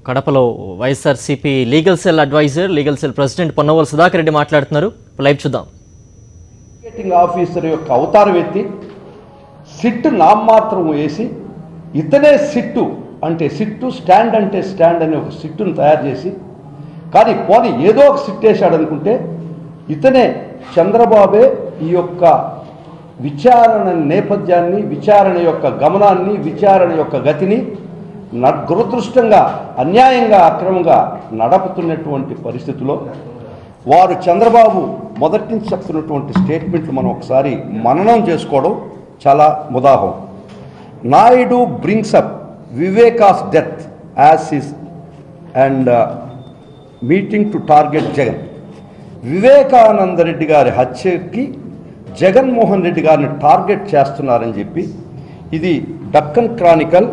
కడపలో YSRCP legal cell advisor, legal cell president Ponnavolu Sudhakar Reddy మాట్లాడుతున్నారు. Live చూద్దాం. ఇన్వెస్టిగేటింగ్ ఆఫీసర్ యొక్క అవతారం ఎత్తి సిట్ నామమాత్రం వేసి ఇతనే సిట్టు అంటే సిట్టు, స్టాండ్ అంటే స్టాండ్ అనే ఒక సిట్టును తయారు చేసి, కానీ పోనీ ఏదో ఒక సిట్ వేశాడు అనుకుంటే ఇతనే చంద్రబాబే ఈ యొక్క విచారణ నేపథ్యాన్ని, విచారణ యొక్క గమనాన్ని, విచారణ యొక్క గతిని దురదృష్టంగా, అన్యాయంగా, అక్రమంగా నడుపుతున్నటువంటి పరిస్థితిలో వారు చంద్రబాబు మొదటి నుంచి చెప్తున్నటువంటి స్టేట్మెంట్లు మనం ఒకసారి మననం చేసుకోవడం చాలా ముదాహం. Naidu brings up Viveka's death as his and meeting to target Jagan. Vivekananda Reddy గారి హత్యకి జగన్మోహన్ రెడ్డి గారిని టార్గెట్ చేస్తున్నారని చెప్పి ఇది డక్కన్ క్రానికల్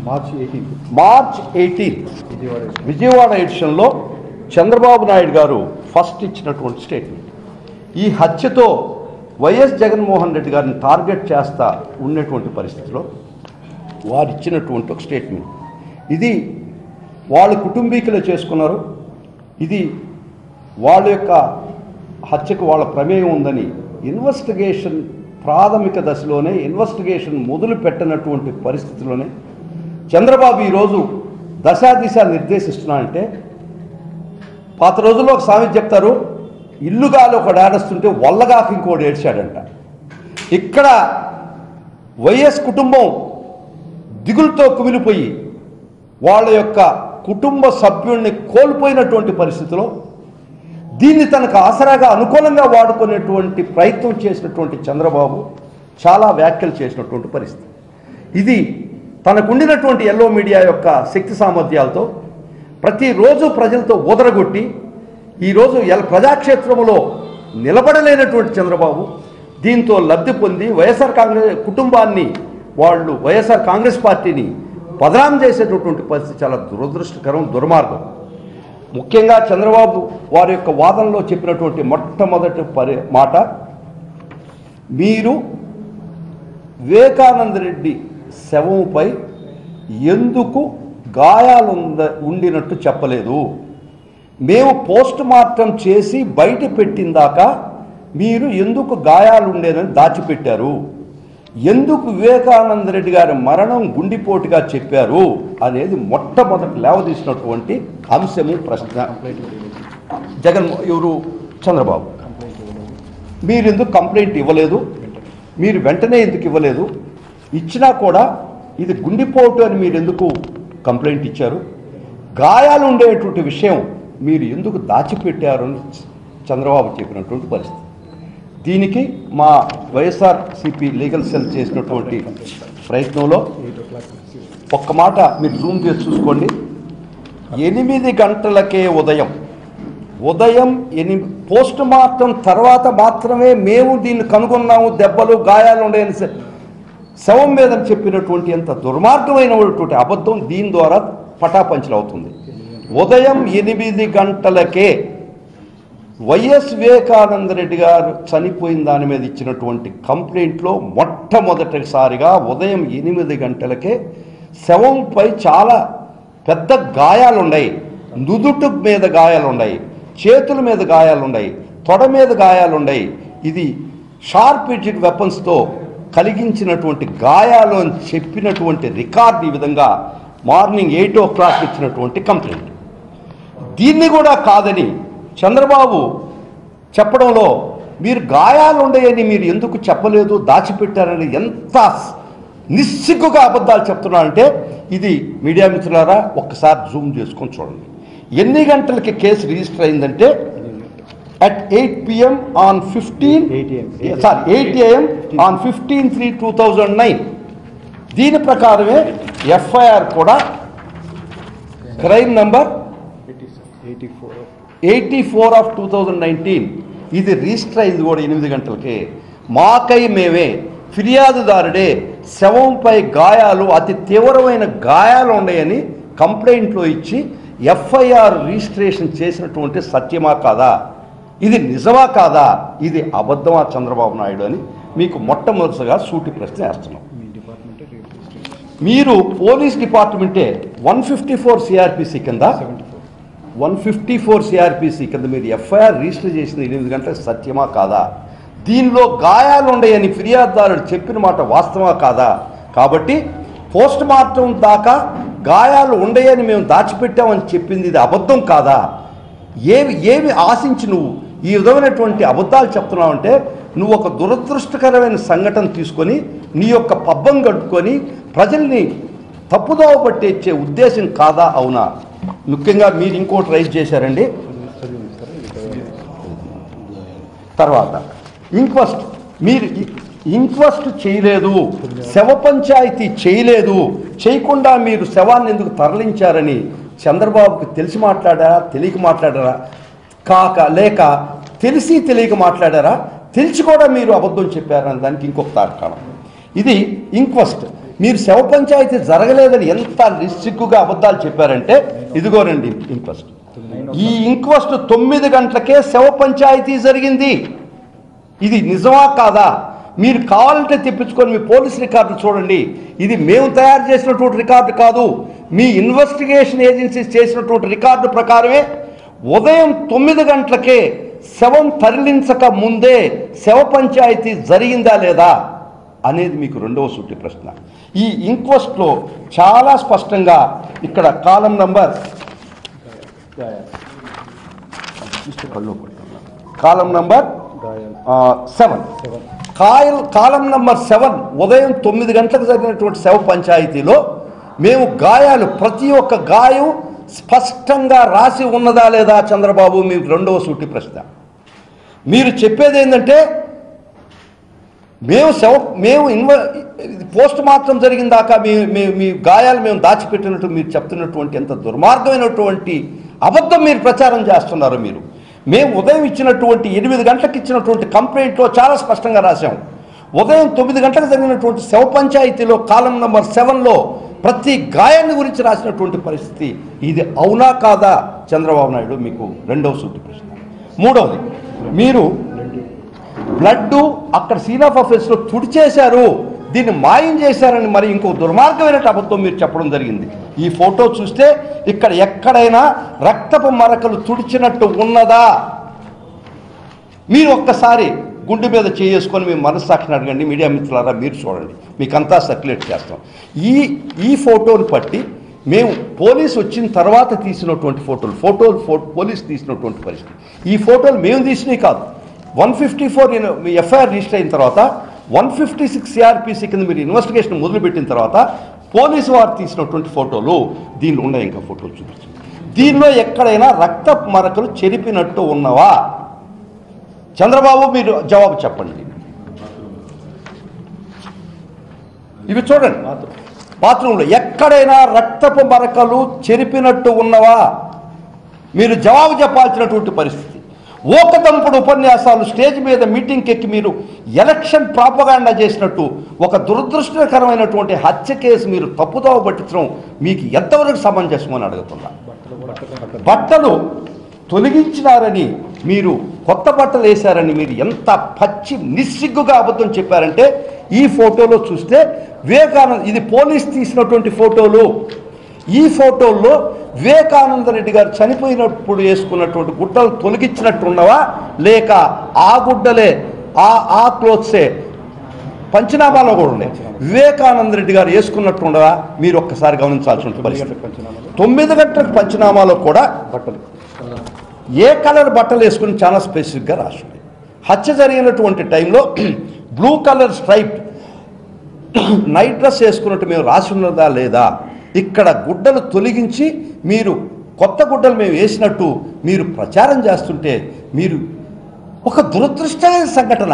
మార్చ్ 18 విజయవాడ ఎడిషన్లో చంద్రబాబు నాయుడు గారు ఫస్ట్ ఇచ్చినటువంటి స్టేట్మెంట్. ఈ హత్యతో వైఎస్ జగన్మోహన్ రెడ్డి గారిని టార్గెట్ చేస్తా ఉన్నటువంటి పరిస్థితిలో వారు ఇచ్చినటువంటి ఒక స్టేట్మెంట్. ఇది వాళ్ళ కుటుంబీకులు చేసుకున్నారు. ఇది వాళ్ళ యొక్క హత్యకు వాళ్ళ ప్రమేయం ఉందని ఇన్వెస్టిగేషన్ ప్రాథమిక దశలోనే, ఇన్వెస్టిగేషన్ మొదలు పెట్టినటువంటి పరిస్థితిలోనే చంద్రబాబు ఈరోజు దశాదిశ నిర్దేశిస్తున్నానంటే, పాత రోజుల్లో ఒక సామెత చెప్తారు, ఇల్లుగాలి ఒకడు ఏడుస్తుంటే వల్లగాక ఇంకోటి ఏడ్చాడంట. ఇక్కడ వైఎస్ కుటుంబం దిగులుతో కుమిలిపోయి వాళ్ళ యొక్క కుటుంబ సభ్యుల్ని కోల్పోయినటువంటి పరిస్థితిలో దీన్ని తనకు ఆసరాగా అనుకూలంగా వాడుకునేటువంటి ప్రయత్నం చేసినటువంటి చంద్రబాబు చాలా వ్యాఖ్యలు చేసినటువంటి పరిస్థితి. ఇది తనకుండినటువంటి ఎల్లో మీడియా యొక్క శక్తి సామర్థ్యాలతో ప్రతిరోజు ప్రజలతో ఊదరగొట్టి ఈరోజు ప్రజాక్షేత్రంలో నిలబడలేనటువంటి చంద్రబాబు దీంతో లబ్ధి పొంది వైఎస్ఆర్ కాంగ్రెస్ కుటుంబాన్ని, వాళ్ళు వైఎస్ఆర్ కాంగ్రెస్ పార్టీని బదనాం చేసేటటువంటి పరిస్థితి చాలా దురదృష్టకరం, దుర్మార్గం. ముఖ్యంగా చంద్రబాబు వారి యొక్క వాదనలో చెప్పినటువంటి మొట్టమొదటి మాట, మీరు వివేకానంద రెడ్డి శవంపై ఎందుకు గాయాలు ఉండినట్టు చెప్పలేదు, మేము పోస్ట్ మార్టం చేసి బయట పెట్టిందాక మీరు ఎందుకు గాయాలు ఉండేదని దాచిపెట్టారు, ఎందుకు వివేకానంద రెడ్డి గారి మరణం గుండెపోటుగా చెప్పారు అనేది మొట్టమొదటి లేవదీసినటువంటి అంశము, ప్రశ్న. ఎవరు చంద్రబాబు, మీరు ఎందుకు కంప్లైంట్ ఇవ్వలేదు, మీరు వెంటనే ఎందుకు ఇవ్వలేదు, ఇచ్చినా కూడా ఇది గుండెపోటు అని మీరు ఎందుకు కంప్లైంట్ ఇచ్చారు, గాయాలు ఉండేటువంటి విషయం మీరు ఎందుకు దాచిపెట్టారు అని చంద్రబాబు చెప్పినటువంటి పరిస్థితి. దీనికి మా వైఎస్ఆర్సీపీ లీగల్ సెల్ చేసినటువంటి ప్రయత్నంలో ఒక్క మాట మీరు జూమ్ చేసి చూసుకోండి. 8 గంటలకే ఉదయం పోస్ట్ మార్టం తర్వాత మాత్రమే మేము దీన్ని కనుగొన్నాము, దెబ్బలు గాయాలు ఉండేని శవం మీద చెప్పినటువంటి ఎంత దుర్మార్గమైనటువంటి అబద్ధం దీని ద్వారా పటాపంచలు అవుతుంది. ఉదయం 8 గంటలకే వైఎస్ వివేకానంద రెడ్డి గారు చనిపోయిన దాని మీద ఇచ్చినటువంటి కంప్లైంట్లో మొట్టమొదటిసారిగా ఉదయం 8 గంటలకే శవంపై చాలా పెద్ద గాయాలున్నాయి, నుదుటి మీద గాయాలున్నాయి, చేతుల మీద గాయాలున్నాయి, తొడ మీద గాయాలున్నాయి, ఇది షార్ప్ ఎడ్జ్డ్ వెపన్స్తో కలిగించినటువంటి గాయాలు అని చెప్పినటువంటి రికార్డు ఈ విధంగా మార్నింగ్ 8 o'clock ఇచ్చినటువంటి కంప్లైంట్. దీన్ని కూడా కాదని చంద్రబాబు చెప్పడంలో మీరు గాయాలు ఉండేయని మీరు ఎందుకు చెప్పలేదు, దాచిపెట్టారని ఎంత నిస్సిగ్గుగా అబద్ధాలు చెప్తున్నారంటే, ఇది మీడియా మిత్రులారా ఒక్కసారి జూమ్ చేసుకొని చూడండి. ఎన్ని గంటలకి కేసు రిజిస్టర్ అయిందంటే at 8 PM on 8 AM on 15/3/2009. దీని ప్రకారమే ఎఫ్ఐఆర్ కూడా క్రైమ్ నంబర్ 84/2019 ఇది రిజిస్టర్ అయింది కూడా 8 గంటలకే. మాకై మేమే ఫిర్యాదుదారుడే శవంపై గాయాలు, అతి తీవ్రమైన గాయాలు ఉన్నాయని కంప్లైంట్లో ఇచ్చి ఎఫ్ఐఆర్ రిజిస్ట్రేషన్ చేసినటువంటి సత్యమా కాదా, ఇది నిజమా కాదా, ఇది అబద్ధమా చంద్రబాబు నాయుడు అని మీకు మొట్టమొదటిగా సూటి ప్రశ్న వేస్తున్నాం. మీరు పోలీస్ డిపార్ట్మెంటే 154 సిఆర్పిసి కింద 154 సిఆర్పిసి కింద మీరు ఎఫ్ఐఆర్ రిజిస్టర్ చేసిన 8 గంటలకు సత్యమా కాదా? దీనిలో గాయాలు ఉన్నాయని ఫిర్యాదుదారుడు చెప్పిన మాట వాస్తవా కాదా? కాబట్టి పోస్ట్ మార్టం దాకా గాయాలు ఉండయని మేము దాచిపెట్టామని చెప్పింది ఇది అబద్ధం కాదా? ఏమి ఆశించి నువ్వు ఈ విధమైనటువంటి అబద్ధాలు చెప్తున్నావంటే నువ్వు ఒక దురదృష్టకరమైన సంఘటన తీసుకొని నీ యొక్క పబ్బం గడుపుకొని ప్రజల్ని తప్పుదోవ పట్టించే ఉద్దేశం కాదా? అవునా? ముఖ్యంగా మీరు ఇంకోటి రైజ్ చేశారండి. తర్వాత మీరు ఇంక్వెస్ట్ చేయలేదు, శవ పంచాయతీ చేయలేదు, చేయకుండా మీరు శవాన్ని ఎందుకు తరలించారని చంద్రబాబుకి తెలిసి మాట్లాడారా, తెలియక మాట్లాడారా, లేక తెలిసి తెలియక మాట్లాడారా, తెలిసి కూడా మీరు అబద్ధం చెప్పారని దానికి ఇంకొక తార్కాణం. ఇది ఇంక్వెస్ట్. మీరు శవ పంచాయతీ జరగలేదని ఎంత నిస్సిగ్గుగా అబద్ధాలు చెప్పారంటే ఇదిగోనండి ఇంక్వెస్ట్. ఈ ఇంక్వెస్ట్ 9 గంటలకే శవ పంచాయతీ జరిగింది. ఇది నిజమా కాదా? మీరు కావాలంటే తెప్పించుకొని మీ పోలీస్ రికార్డులు చూడండి. ఇది మేము తయారు చేసినటువంటి రికార్డు కాదు, మీ ఇన్వెస్టిగేషన్ ఏజెన్సీస్ చేసినటువంటి రికార్డు ప్రకారమే ఉదయం 9 గంటలకే శవం తరలించక ముందే శవ పంచాయతీ జరిగిందా లేదా అనేది మీకు రెండవ సూటి ప్రశ్న. ఈ ఇంక్వెస్ట్లో చాలా స్పష్టంగా ఇక్కడ కాలం నంబర్ 7 కాలం నంబర్ 7 ఉదయం 9 గంటలకు జరిగినటువంటి శవ పంచాయతీలో మేము గాయాలు ప్రతి ఒక్క గాయం స్పష్టంగా రాసి ఉన్నదా లేదా చంద్రబాబు? మీకు రెండవ సూటి ప్రశ్న. మీరు చెప్పేది ఏంటంటే మేము పోస్ట్ మార్టం జరిగిన దాకా మీ గాయాలు మేము దాచిపెట్టినట్టు మీరు చెప్తున్నటువంటి ఎంత దుర్మార్గమైనటువంటి అబద్ధం మీరు ప్రచారం చేస్తున్నారు. మేము ఉదయం ఇచ్చినటువంటి 8 గంటలకు ఇచ్చినటువంటి కంప్లైంట్లో చాలా స్పష్టంగా రాశాం. ఉదయం 9 గంటలకు జరిగినటువంటి శవ పంచాయతీలో కాలం నంబర్ 7లో ప్రతి గాయాన్ని గురించి రాసినటువంటి పరిస్థితి. ఇది అవునా కాదా చంద్రబాబు నాయుడు? మీకు రెండవ సూటి ప్రశ్న. మూడవది, మీరు బ్లడ్ అక్కడ సీన్ ఆఫ్ అఫెన్స్లో తుడిచేశారు, దీన్ని మాయం చేశారని మరి ఇంకో దుర్మార్గమైన అబద్ధం మీరు చెప్పడం జరిగింది. ఈ ఫోటో చూస్తే ఇక్కడ ఎక్కడైనా రక్తపు మరకలు తుడిచినట్టు ఉన్నదా? మీరు ఒక్కసారి గుండె మీద చేసుకొని మీ మనస్సాక్షిని అడగండి. మీడియా మిత్రులారా మీరు చూడండి, మీకంతా సర్క్యులేట్ చేస్తాం. ఈ ఫోటోని బట్టి మేము పోలీసు వచ్చిన తర్వాత తీసినటువంటి ఫోటోలు పోలీసు తీసినటువంటి పరిస్థితి. ఈ ఫోటోలు మేము తీసినవి కాదు. 154 ఎఫ్ఐఆర్ రిజిస్టర్ అయిన తర్వాత 156 సిఆర్పిసి కింద మీరు ఇన్వెస్టిగేషన్ మొదలుపెట్టిన తర్వాత పోలీసు వారు తీసినటువంటి ఫోటోలు దీనిలో ఉన్నాయి. ఇంకా ఫోటోలు చూపించండి. దీనిలో ఎక్కడైనా రక్త మరకలు చెరిపినట్టు ఉన్నవా? చంద్రబాబు మీరు జవాబు చెప్పండి. ఇవి చూడండి, బాత్రూంలో ఎక్కడైనా రక్తపు మరకలు చెరిపినట్టు ఉన్నవా? మీరు జవాబు చెప్పాల్సినటువంటి పరిస్థితి. ఓకదంపుడు ఉపన్యాసాలు స్టేజ్ మీద మీటింగ్కి ఎక్కి మీరు ఎలక్షన్ ప్రాపగాండా చేసినట్టు ఒక దురదృష్టకరమైనటువంటి హత్య కేసు మీరు తప్పుదోవ పట్టించడం మీకు ఎంతవరకు సమంజసమని అడుగుతున్నా. బట్టలు తొలగించినారని మీరు కొత్త బట్టలు వేశారని మీరు ఎంత పచ్చి నిస్సిగ్గుగా అబద్ధం చెప్పారంటే ఈ ఫోటోలో చూస్తే వివేకానంద, ఇది పోలీస్ తీసినటువంటి ఫోటోలు. ఈ ఫోటోల్లో వివేకానంద రెడ్డి గారు చనిపోయినప్పుడు వేసుకున్నటువంటి గుడ్డలు తొలగించినట్టు ఉన్నవా, లేక ఆ గుడ్డలే ఆ క్లోత్సే పంచనామాలో కూడా ఉన్నాయి వివేకానంద రెడ్డి గారు వేసుకున్నట్టు ఉండవా? మీరు ఒక్కసారి గమనించాల్సిన పరిస్థితి. 9 గంటల పంచనామాలో కూడా బట్టలు ఏ కలర్ బట్టలు వేసుకుని చాలా స్పెసిఫిక్గా రాస్తుంది. హత్య జరిగినటువంటి టైంలో blue colour stripe night dress వేసుకున్నట్టు మేము రాసి ఉన్నదా లేదా? ఇక్కడ గుడ్డలు తొలగించి మీరు కొత్త గుడ్డలు మేము వేసినట్టు మీరు ప్రచారం చేస్తుంటే మీరు ఒక దురదృష్టమైన సంఘటన.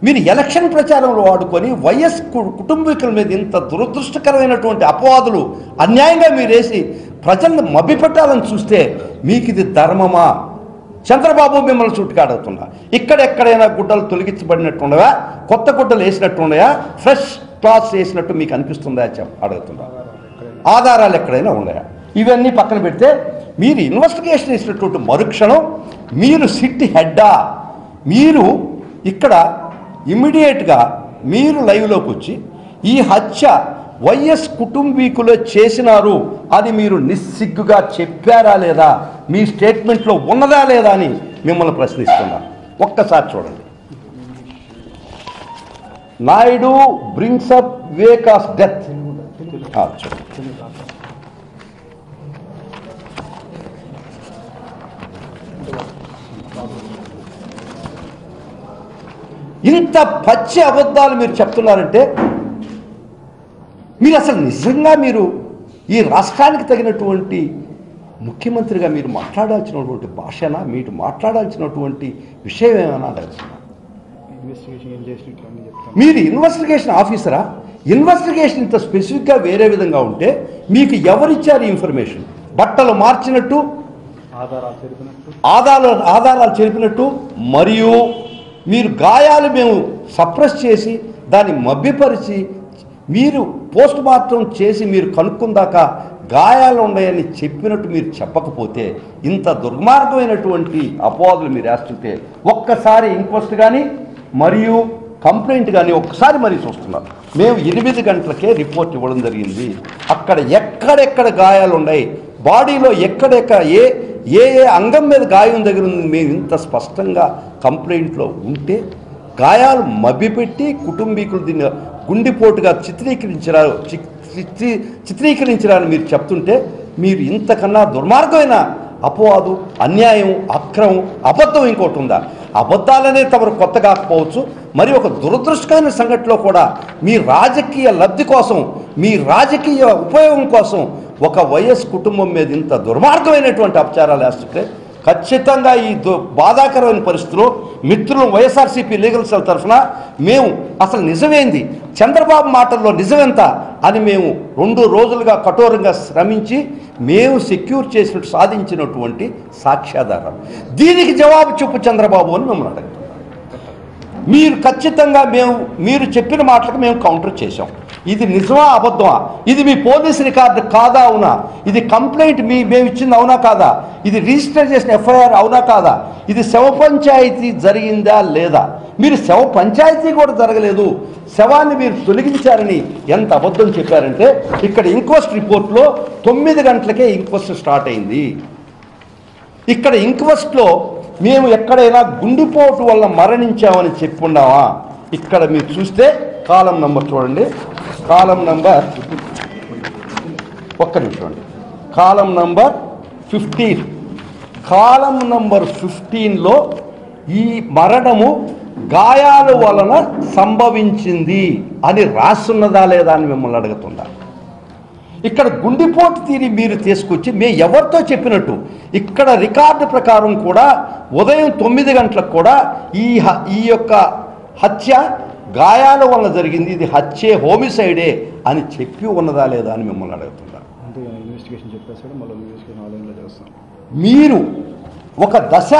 మీరు ఎలక్షన్ ప్రచారంలో వాడుకొని వైఎస్ కుటుంబీకుల మీద ఇంత దురదృష్టకరమైనటువంటి అపవాదులు అన్యాయంగా మీరు వేసి ప్రజలను మభ్యపెట్టాలని చూస్తే మీకు ఇది ధర్మమా? చంద్రబాబు మిమ్మల్ని చుట్టుకాడుతున్నా. ఇక్కడెక్కడైనా గుడ్డలు తొలగించబడినట్టుండవా, కొత్త గుడ్డలు వేసినట్టుండయా, ఫ్రెష్ క్లాత్స్ వేసినట్టు మీకు అనిపిస్తుందా అడుగుతున్నా. ఆధారాలు ఎక్కడైనా ఉన్నాయా? ఇవన్నీ పక్కన పెడితే మీరు ఇన్వెస్టిగేషన్ చేసినటువంటి మరుక్షణం మీరు సిట్ హెడ్డా? మీరు ఇక్కడ ఇమ్మీడియట్గా మీరు లైవ్లోకి వచ్చి ఈ హత్య వైఎస్ కుటుంబీకులే చేసినారు అని మీరు నిస్సిగ్గుగా చెప్పారా లేదా, మీ స్టేట్మెంట్లో ఉన్నదా లేదా అని మిమ్మల్ని ప్రశ్నిస్తున్నా. ఒక్కసారి చూడండి. Naidu brings up Viveka's death. ఇంత పచ్చి అబద్ధాలు మీరు చెప్తున్నారంటే మీరు అసలు నిజంగా మీరు ఈ రాష్ట్రానికి తగినటువంటి ముఖ్యమంత్రిగా మీరు మాట్లాడాల్సినటువంటి భాషనా, మీరు మాట్లాడాల్సినటువంటి విషయం ఏమైనా తెలుసు? మీరు ఇన్వెస్టిగేషన్ ఆఫీసరా? ఇన్వెస్టిగేషన్ ఇంత స్పెసిఫిక్గా వేరే విధంగా ఉంటే మీకు ఎవరిచ్చారు ఇన్ఫర్మేషన్? బట్టలు మార్చినట్టు, ఆధారాలు చెరిపినట్టు, మరియు మీరు గాయాలు మేము సప్రెస్ చేసి దాన్ని మభ్యపరిచి మీరు పోస్ట్ మార్టం చేసి మీరు కనుక్కుందాక గాయాలు ఉన్నాయని చెప్పినట్టు మీరు చెప్పకపోతే, ఇంత దుర్మార్గమైనటువంటి అపవాదులు మీరు వేస్తుంటే ఒక్కసారి ఇంక్వెస్ట్ కానీ మరియు కంప్లైంట్ కానీ ఒక్కసారి మరీ చూస్తున్నారు. మేము 8 గంటలకే రిపోర్ట్ ఇవ్వడం జరిగింది. అక్కడ ఎక్కడెక్కడ గాయాలు ఉన్నాయి, బాడీలో ఎక్కడెక్కడ ఏ ఏ అంగం మీద గాయం దగ్గర ఉంది మేము ఇంత స్పష్టంగా కంప్లైంట్లో ఉంటే, గాయాలు మభ్యపెట్టి కుటుంబీకులు దీన్ని గుండెపోటుగా చిత్రీకరించారని మీరు చెప్తుంటే, మీరు ఇంతకన్నా దుర్మార్గమైన అపవాదు, అన్యాయం, అక్రమం, అబద్ధం ఇంకోటి ఉందా? అబద్ధాలనే తమరు కొత్త కాకపోవచ్చు, మరి ఒక దురదృష్టకరమైన సంఘటనలో కూడా మీ రాజకీయ లబ్ధి కోసం, మీ రాజకీయ ఉపయోగం కోసం ఒక వైఎస్ కుటుంబం మీద ఇంత దుర్మార్గమైనటువంటి అపచారాలు వేస్తుంటే, ఖచ్చితంగా ఈ బాధాకరమైన పరిస్థితుల్లో మిత్రులు వైఎస్ఆర్సీపీ లీగల్ సెల్ తరఫున మేము అసలు నిజమేంది, చంద్రబాబు మాటల్లో నిజమెంత అని మేము 2 రోజులుగా కఠోరంగా శ్రమించి మేము సెక్యూర్ చేసినట్టు సాధించినటువంటి సాక్ష్యాధారాలు, దీనికి జవాబు చెప్పు చంద్రబాబు అని మిమ్మల్ని అడుగుతున్నాం. మీరు ఖచ్చితంగా మీరు చెప్పిన మాటలకు మేము కౌంటర్ చేశాం. ఇది నిజమా అబద్ధమా, ఇది మీ పోలీస్ రికార్డు కాదా అవునా, ఇది కంప్లైంట్ మేము ఇచ్చింది అవునా కాదా, ఇది రిజిస్టర్ చేసిన ఎఫ్ఐఆర్ అవునా కాదా, ఇది శవ పంచాయతీ జరిగిందా లేదా, మీరు శవ పంచాయతీ కూడా జరగలేదు, శవాన్ని మీరు తొలగించారని ఎంత అబద్ధం చెప్పారంటే, ఇక్కడ ఇంక్వెస్ట్ రిపోర్ట్లో 9 గంటలకే ఇంక్వెస్ట్ స్టార్ట్ అయింది. ఇక్కడ ఇంక్వెస్ట్లో మేము ఎక్కడైనా గుండెపోటు వల్ల మరణించామని చెప్పుకున్నావా? ఇక్కడ మీరు చూస్తే కాలం నంబర్ చూడండి, కాలం నంబర్ ఒక్క నిమిషం అండి, కాలం నంబర్ 15, కాలం నంబర్ 15లో ఈ మరణము గాయాల వలన సంభవించింది అని రాస్తున్నదా లేదా అని మిమ్మల్ని అడుగుతుందా? ఇక్కడ గుండెపోటు తీరి మీరు తీసుకొచ్చి మేము ఎవరితో చెప్పినట్టు, ఇక్కడ రికార్డు ప్రకారం కూడా ఉదయం 9 గంటలకు కూడా ఈ యొక్క హత్య గాయాల వలన జరిగింది, ఇది హత్యే, హోమిసైడే అని చెప్పి ఉన్నదా లేదా అని మిమ్మల్ని అడుగుతున్నారు. మీరు ఒక దశ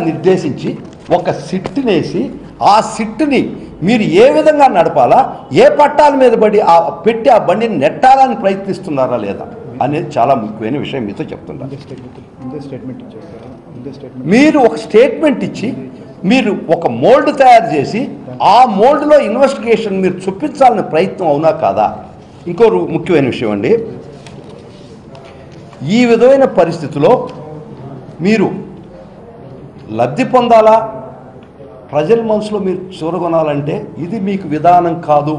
నిర్దేశించి ఒక సిట్టునేసి ఆ సిట్టుని మీరు ఏ విధంగా నడపాలా, ఏ పట్టాల మీద పెట్టి ఆ బండిని నెట్టాలని ప్రయత్నిస్తున్నారా లేదా అనేది చాలా ముఖ్యమైన విషయం మీతో చెప్తున్నారు. మీరు ఒక స్టేట్మెంట్ ఇచ్చి మీరు ఒక మోల్డ్ తయారు చేసి ఆ మోల్డ్లో ఇన్వెస్టిగేషన్ మీరు చూపించాలని ప్రయత్నం అవునా కాదా? ఇంకో ముఖ్యమైన విషయం అండి, ఈ విధమైన పరిస్థితిలో మీరు లబ్ధి పొందాలా, ప్రజల మనసులో మీరు చూరగొనాలంటే ఇది మీకు విధానం కాదు.